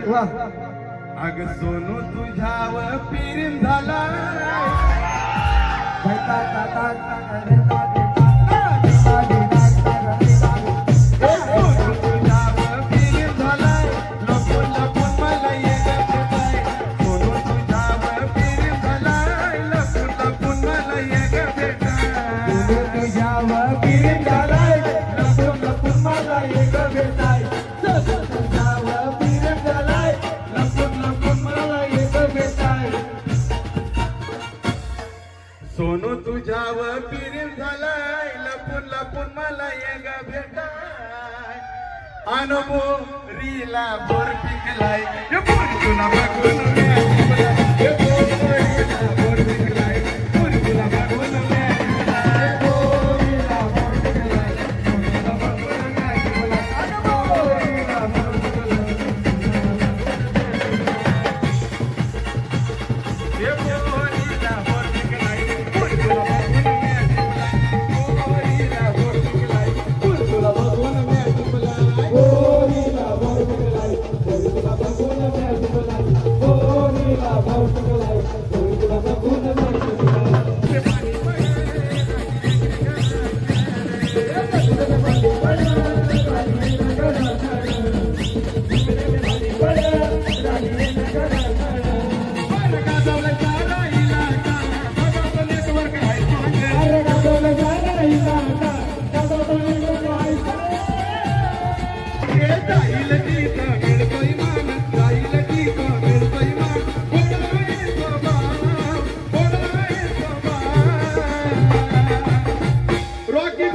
अग सोनू तुझ्यावर प्रेम झाला सोनू तुझ्यावर प्रेम झालाय लपून लपून मला एक भेटाय अनुभोरीला बोर पिकलाय तुला बघून बोर पिकलाय तुला बघून Rocky